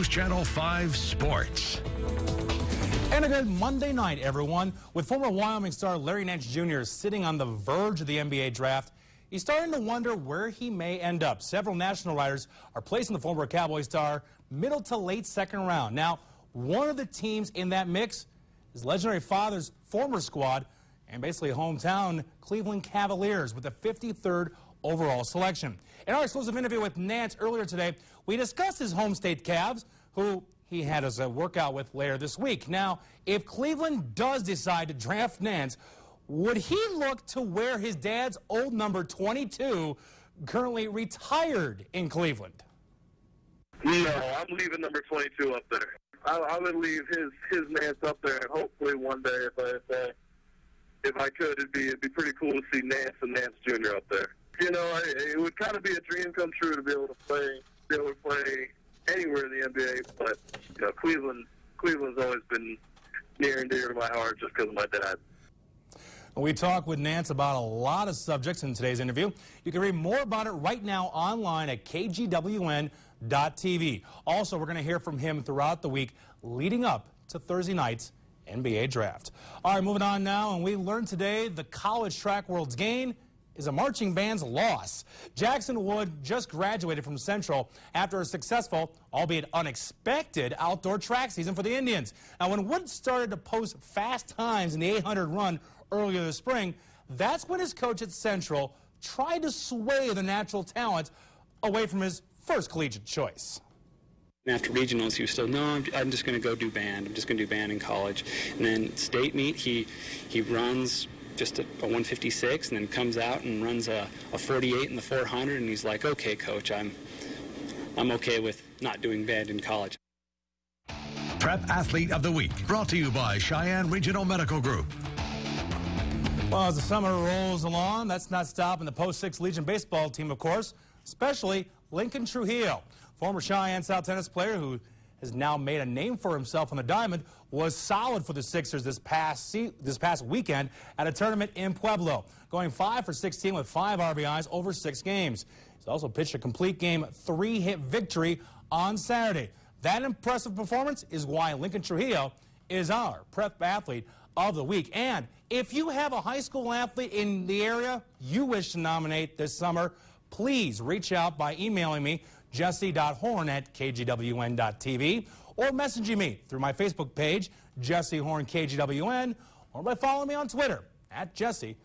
NewsChannel 5 Sports. And a good Monday night, everyone. With former Wyoming star Larry Nance Jr. sitting on the verge of the NBA draft, he's starting to wonder where he may end up. Several national writers are placing the former Cowboy star middle to late second round. Now, one of the teams in that mix is legendary father's former squad and basically hometown Cleveland Cavaliers with the 53rd overall selection. In our exclusive interview with Nance earlier today, we discussed his home state Cavs, who he had as a workout with later this week. Now, if Cleveland does decide to draft Nance, would he look to wear his dad's old number 22, currently retired in Cleveland? No, I'm leaving number 22 up there. I would leave his Nance up there, and hopefully one day, if I could, it'd be pretty cool to see Nance and Nance Jr. up there. You know, it would kind of be a dream come true to be able to play anywhere in the NBA. But you know, Cleveland's always been near and dear to my heart just because of my dad. We talk with Nance about a lot of subjects in today's interview. You can read more about it right now online at kgwn.tv. Also, we're going to hear from him throughout the week leading up to Thursday night's NBA draft. All right, moving on now, and we learned today the college track world's gain is a marching band's loss. Jackson Wood just graduated from Central after a successful, albeit unexpected, outdoor track season for the Indians. Now, when Wood started to post fast times in the 800 run earlier this spring, that's when his coach at Central tried to sway the natural talent away from his first collegiate choice. After regionals, he was still, no, I'm just going to go do band. I'm just going to do band in college. And then state meet, he runs just a 156 and then comes out and runs a 48 in the 400, and he's like, okay, coach, I'm okay with not doing band in college. Prep Athlete of the Week, brought to you by Cheyenne Regional Medical Group. Well, as the summer rolls along, that's not stopping the Post-6 Legion baseball team, of course, especially Lincoln Trujillo. Former Cheyenne South tennis player who has now made a name for himself on the diamond, was solid for the Sixers this past weekend at a tournament in Pueblo, going 5 for 16 with 5 RBIs over 6 games. He's also pitched a complete game 3-hit victory on Saturday. That impressive performance is why Lincoln Trujillo is our Prep Athlete of the Week. And if you have a high school athlete in the area you wish to nominate this summer, please reach out by emailing me, jesse.horne@kgwn.tv, or messaging me through my Facebook page, Jesse Horne KGWN, or by following me on Twitter @Jesse_Horne.